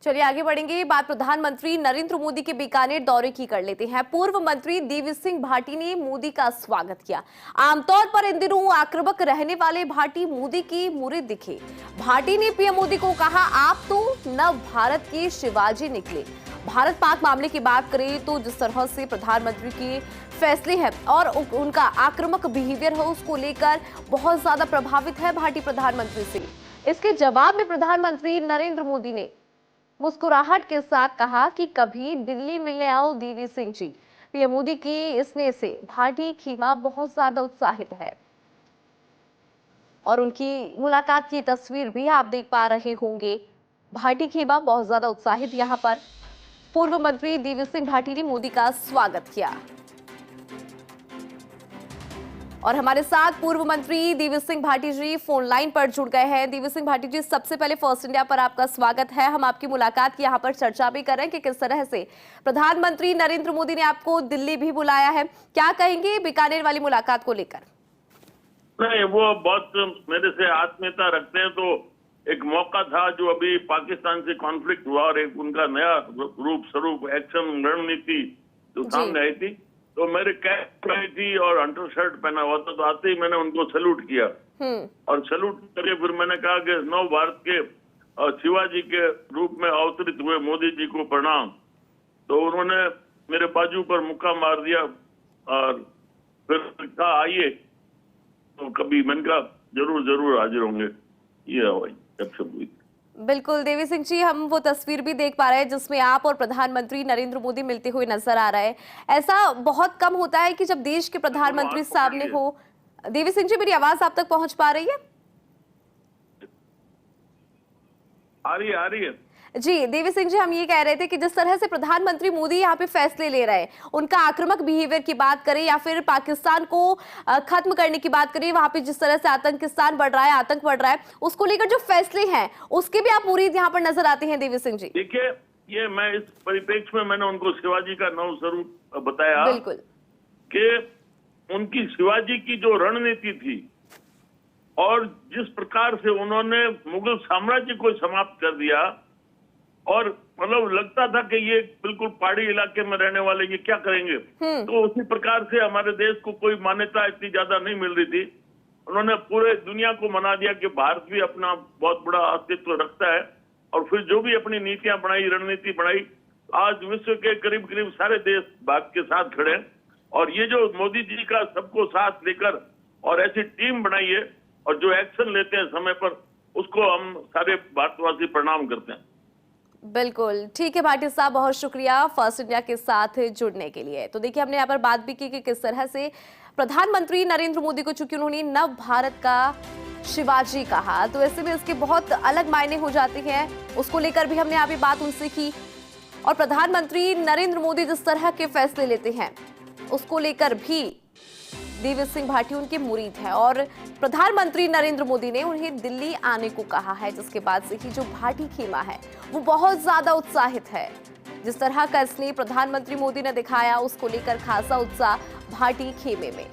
चलिए आगे बढ़ेंगे। बात प्रधानमंत्री नरेंद्र मोदी के बीकानेर दौरे की कर लेते हैं। पूर्व मंत्री देवी सिंह भाटी ने मोदी का स्वागत किया। आमतौर पर इन दिनों आक्रामक रहने वाले भाटी मोदी की मुरीद दिखे। भाटी ने पीएम मोदी को कहा, आप तो नव भारत के शिवाजी निकले। भारत पाक मामले की बात करें तो जिस तरह से प्रधानमंत्री के फैसले हैं और उनका आक्रामक बिहेवियर है, उसको लेकर बहुत ज्यादा प्रभावित है भाटी प्रधानमंत्री से। इसके जवाब में प्रधानमंत्री नरेंद्र मोदी ने मुस्कुराहट के साथ कहा कि कभी दिल्ली मिलने आओ देवी सिंह जी। पीएम मोदी की स्नेह से भाटी खीमा बहुत ज्यादा उत्साहित है और उनकी मुलाकात की तस्वीर भी आप देख पा रहे होंगे। भाटी खीमा बहुत ज्यादा उत्साहित। यहाँ पर पूर्व मंत्री देवी सिंह भाटी ने मोदी का स्वागत किया और हमारे साथ पूर्व मंत्री देवी सिंह भाटी जी फोन लाइन पर जुड़ गए हैं। देवी सिंह भाटी जी, सबसे पहले फर्स्ट इंडिया पर आपका स्वागत है। हम आपकी मुलाकात की यहाँ पर चर्चा भी कर रहे हैं कि किस तरह से प्रधानमंत्री नरेंद्र मोदी ने आपको दिल्ली भी बुलाया है। क्या कहेंगे बीकानेर वाली मुलाकात को लेकर? नहीं, वो बहुत मेरे से आत्मीयता रखते हैं, तो एक मौका था जो अभी पाकिस्तान से कॉन्फ्लिक्ट हुआ और एक उनका नया रूप स्वरूप एक्शन रणनीति जो सामने आई थी, तो मेरे कैप पहनी थी और अंडर शर्ट पहना हुआ था, तो आते ही मैंने उनको सैल्यूट किया और सैल्यूट करके फिर मैंने कहा कि नव भारत के शिवाजी के रूप में अवतरित हुए मोदी जी को प्रणाम। तो उन्होंने मेरे बाजू पर मुक्का मार दिया और फिर कहा आइए, तो कभी मैंने कहा जरूर जरूर हाजिर होंगे। ये हवाई जब सब हुई। बिल्कुल देवी सिंह जी, हम वो तस्वीर भी देख पा रहे हैं जिसमें आप और प्रधानमंत्री नरेंद्र मोदी मिलते हुए नजर आ रहे हैं। ऐसा बहुत कम होता है कि जब देश के प्रधानमंत्री सामने हो। देवी सिंह जी, मेरी आवाज आप तक पहुंच पा रही है? आ रही है जी देवी सिंह जी, हम ये कह रहे थे कि जिस तरह से प्रधानमंत्री मोदी यहाँ पे फैसले ले रहे हैं, उनका आक्रामक बिहेवियर की बात करें या फिर पाकिस्तान को खत्म करने की बात करें, वहां पे जिस तरह से आतंकिस्तान बढ़ रहा है, आतंक बढ़ रहा है, उसको लेकर जो फैसले हैं उसके भी आप मुरीद यहाँ पर नजर आते हैं। देवी सिंह जी, देखिए, ये मैं इस परिप्रेक्ष्य में मैंने उनको शिवाजी का नव स्वरूप बताया। बिल्कुल कि उनकी शिवाजी की जो रणनीति थी और जिस प्रकार से उन्होंने मुगल साम्राज्य को समाप्त कर दिया, और मतलब लगता था कि ये बिल्कुल पहाड़ी इलाके में रहने वाले ये क्या करेंगे, तो उसी प्रकार से हमारे देश को कोई मान्यता इतनी ज्यादा नहीं मिल रही थी। उन्होंने पूरे दुनिया को मना दिया कि भारत भी अपना बहुत बड़ा अस्तित्व रखता है, और फिर जो भी अपनी नीतियां बनाई, रणनीति बनाई, आज विश्व के करीब करीब सारे देश भारत के साथ खड़े हैं। और ये जो मोदी जी का सबको साथ लेकर और ऐसी टीम बनाई है और जो एक्शन लेते हैं समय पर, उसको हम सारे भारतवासी प्रणाम करते हैं। बिल्कुल ठीक है भाटी साहब, बहुत शुक्रिया फर्स्ट इंडिया के साथ जुड़ने के लिए। तो देखिए, हमने यहाँ पर बात भी की कि किस तरह से प्रधानमंत्री नरेंद्र मोदी को, चूंकि उन्होंने नव भारत का शिवाजी कहा, तो ऐसे में इसके बहुत अलग मायने हो जाते हैं। उसको लेकर भी हमने अभी बात उनसे की और प्रधानमंत्री नरेंद्र मोदी जिस तरह के फैसले लेते हैं उसको लेकर भी देवी सिंह भाटी उनके मुरीद है और प्रधानमंत्री नरेंद्र मोदी ने उन्हें दिल्ली आने को कहा है, जिसके बाद से ही जो भाटी खीमा है वो बहुत ज्यादा उत्साहित है। जिस तरह का स्नेह प्रधानमंत्री मोदी ने दिखाया, उसको लेकर खासा उत्साह भाटी खेमे में।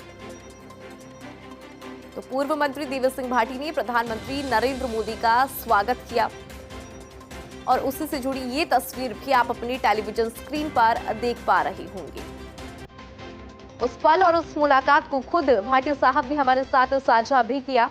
तो पूर्व मंत्री देवी सिंह भाटी ने प्रधानमंत्री नरेंद्र मोदी का स्वागत किया और उसी से जुड़ी ये तस्वीर भी आप अपनी टेलीविजन स्क्रीन पर देख पा रहे होंगे। उस पल और उस मुलाकात को खुद भाटी साहब ने हमारे साथ साझा भी किया।